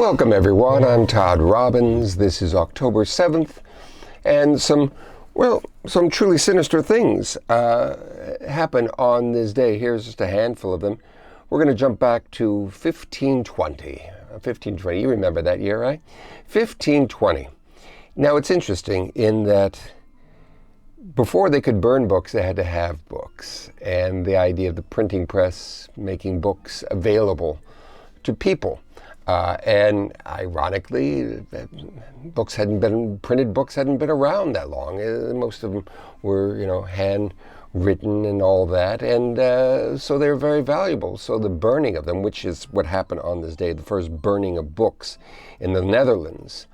Welcome everyone, I'm Todd Robbins. This is October 7th, and some truly sinister things happen on this day. Here's just a handful of them. We're going to jump back to 1520. 1520, you remember that year, right? 1520. Now it's interesting in that before they could burn books, they had to have books. And the idea of the printing press making books available to people. And ironically, printed books hadn't been around that long. Most of them were, handwritten and all that. And so they're very valuable. So the burning of them, which is what happened on this day, the first burning of books in the Netherlands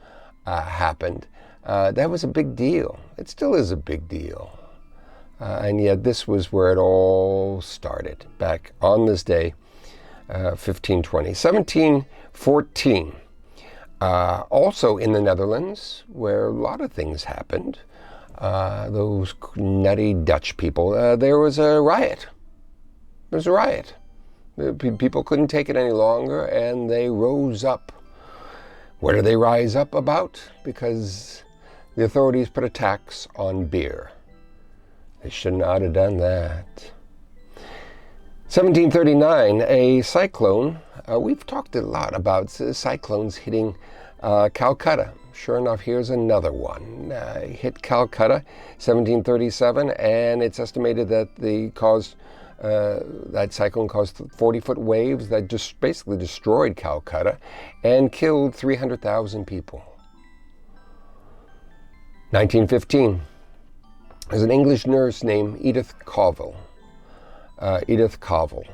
happened. That was a big deal. It still is a big deal. And yet this was where it all started, back on this day, 1520. 1714, also in the Netherlands, where a lot of things happened. Those nutty Dutch people, there was a riot. There was a riot. People couldn't take it any longer, and they rose up. What did they rise up about? Because the authorities put a tax on beer. They should not have done that. 1739, a cyclone. We've talked a lot about cyclones hitting Calcutta. Sure enough, here's another one. Hit Calcutta, 1737, and it's estimated that that cyclone caused 40-foot waves that just basically destroyed Calcutta and killed 300,000 people. 1915, there's an English nurse named Edith Carville. Edith Carville.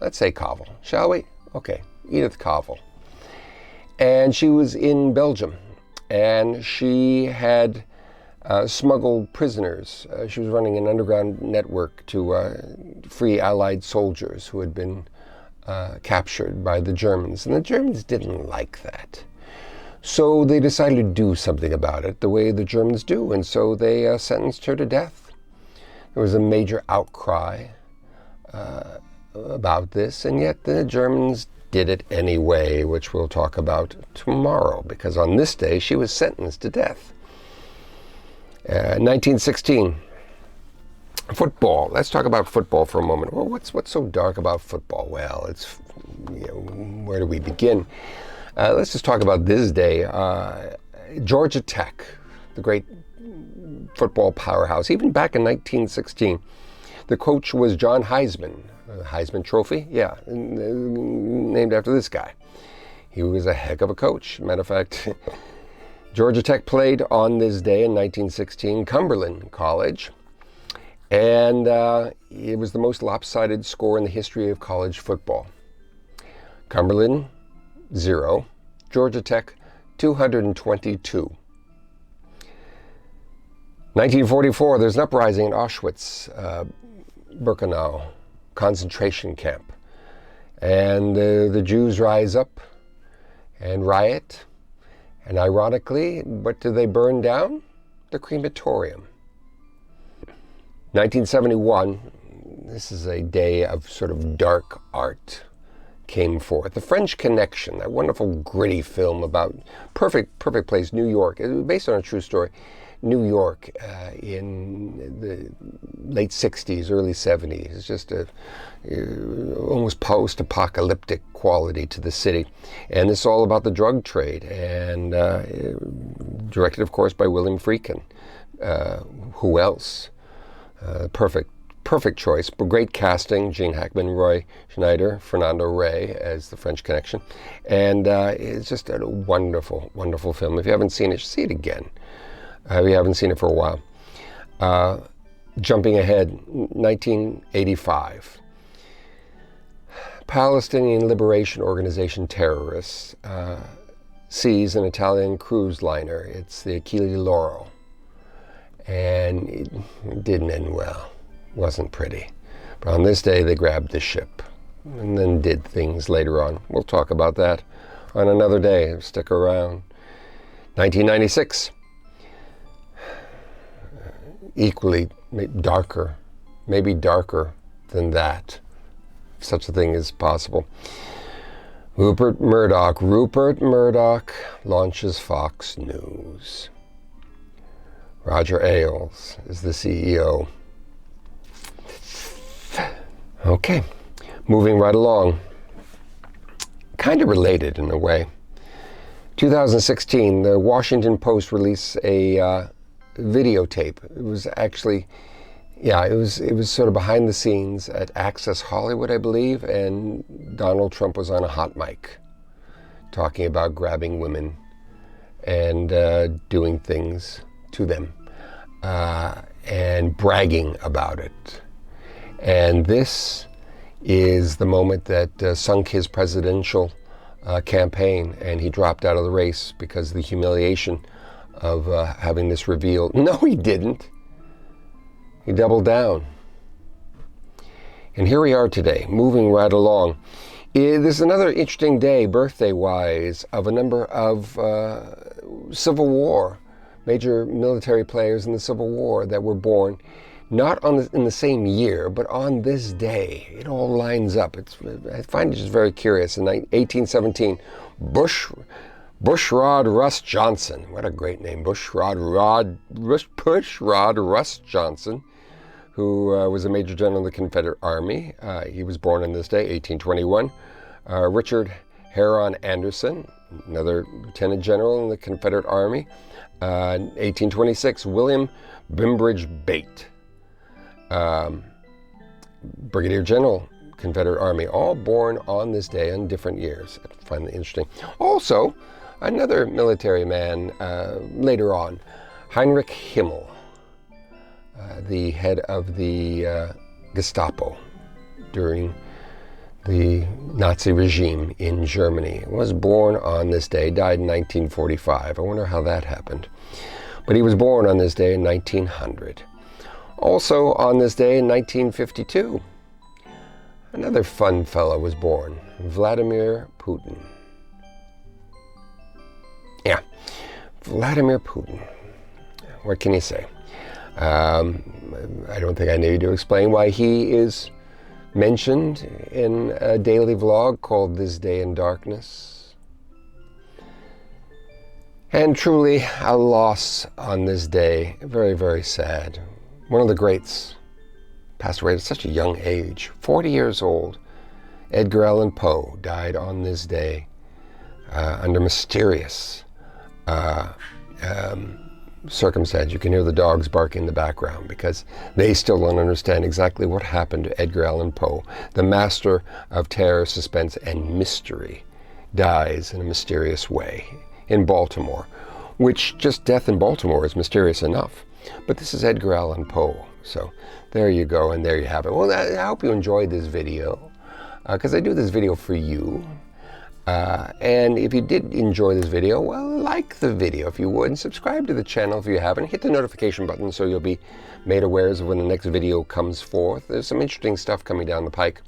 Let's say Carville, shall we? Okay, Edith Carville. And she was in Belgium, and she had smuggled prisoners. She was running an underground network to free Allied soldiers who had been captured by the Germans. And the Germans didn't like that. So they decided to do something about it, the way the Germans do, and so they sentenced her to death. There was a major outcry about this, and yet the Germans did it anyway, which we'll talk about tomorrow, because on this day she was sentenced to death. 1916, football. Let's talk about football for a moment. Well, what's so dark about football? Well, it's, where do we begin? Let's just talk about this day. Georgia Tech, the great football powerhouse, even back in 1916. The coach was John Heisman. Heisman Trophy? Yeah, named after this guy. He was a heck of a coach. Matter of fact, Georgia Tech played on this day in 1916, Cumberland College. And it was the most lopsided score in the history of college football. Cumberland, 0. Georgia Tech, 222. 1944, there's an uprising in Auschwitz, Birkenau concentration camp. And the Jews rise up and riot. And ironically, what do they burn down? The crematorium. 1971, this is a day of sort of dark art, came forth. The French Connection, that wonderful gritty film about perfect place, New York. It was based on a true story. New York in the late 60s, early 70s. It's just a almost post-apocalyptic quality to the city. And it's all about the drug trade, and directed, of course, by William Friedkin. Who else? Perfect choice, but great casting. Gene Hackman, Roy Schneider, Fernando Rey as the French Connection. And it's just a wonderful, wonderful film. If you haven't seen it, see it again. We haven't seen it for a while. Jumping ahead, 1985. Palestinian Liberation Organization terrorists seize an Italian cruise liner. It's the Achille Lauro. And it didn't end well. It wasn't pretty. But on this day, they grabbed the ship and then did things later on. We'll talk about that on another day. Stick around. 1996. Equally darker, maybe darker than that, if such a thing is possible. Rupert Murdoch launches Fox News. Roger Ailes is the CEO. Okay, moving right along. Kind of related in a way. 2016, the Washington Post released a videotape. It was actually, it was sort of behind the scenes at Access Hollywood, I believe, and Donald Trump was on a hot mic talking about grabbing women and doing things to them and bragging about it. And this is the moment that sunk his presidential campaign, and he dropped out of the race because of the humiliation of having this revealed. No, he didn't. He doubled down. And here we are today, moving right along. This is another interesting day, birthday-wise, of a number of Civil War, major military players in the Civil War that were born, not in the same year, but on this day. It all lines up. I find it just very curious. In 1817, Bushrod Russ Johnson, what a great name, Bushrod Russ Johnson, who was a Major General in the Confederate Army. He was born on this day, 1821. Richard Heron Anderson, another Lieutenant General in the Confederate Army. 1826, William Bembridge Bate, Brigadier General, Confederate Army, all born on this day in different years. I find that interesting. Also, another military man later on, Heinrich Himmel, the head of the Gestapo during the Nazi regime in Germany, was born on this day, died in 1945. I wonder how that happened. But he was born on this day in 1900. Also on this day in 1952, another fun fellow was born, Vladimir Putin. Yeah, Vladimir Putin. What can you say? I don't think I need to explain why he is mentioned in a daily vlog called This Day in Darkness. And truly a loss on this day. Very, very sad. One of the greats passed away at such a young age, 40 years old. Edgar Allan Poe died on this day under mysterious circumstance. You can hear the dogs bark in the background because they still don't understand exactly what happened to Edgar Allan Poe. The master of terror, suspense, and mystery dies in a mysterious way in Baltimore, which just death in Baltimore is mysterious enough. But this is Edgar Allan Poe. So there you go, and there you have it. Well, I hope you enjoyed this video because I do this video for you. And if you did enjoy this video, well, like the video if you would, and subscribe to the channel if you haven't. Hit the notification button so you'll be made aware of when the next video comes forth. There's some interesting stuff coming down the pike.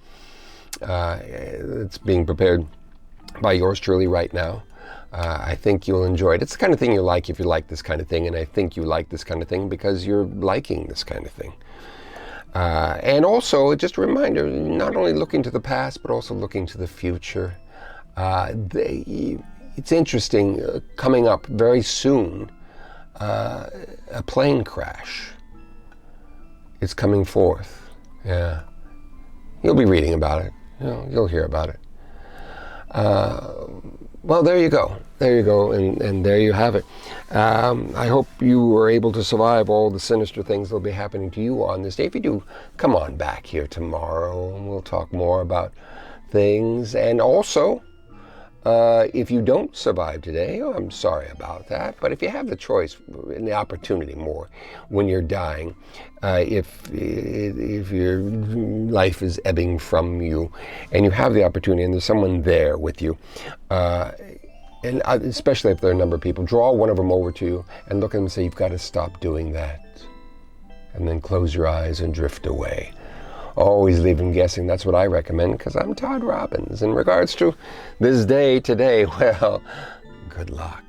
It's being prepared by yours truly right now. I think you'll enjoy it. It's the kind of thing you like if you like this kind of thing, and I think you like this kind of thing because you're liking this kind of thing. And also, just a reminder, not only looking to the past, but also looking to the future. It's interesting, coming up very soon, a plane crash is coming forth. Yeah. You'll be reading about it. You'll hear about it. Well, there you go. There you go, and there you have it. I hope you were able to survive all the sinister things that will be happening to you on this day. If you do, come on back here tomorrow, and we'll talk more about things. And also, if you don't survive today, I'm sorry about that. But if you have the choice and the opportunity more when you're dying, if your life is ebbing from you and you have the opportunity and there's someone there with you, and especially if there are a number of people, draw one of them over to you and look at them and say, you've got to stop doing that. And then close your eyes and drift away. Always leave them guessing. That's what I recommend because I'm Todd Robbins. In regards to this day today, well, good luck.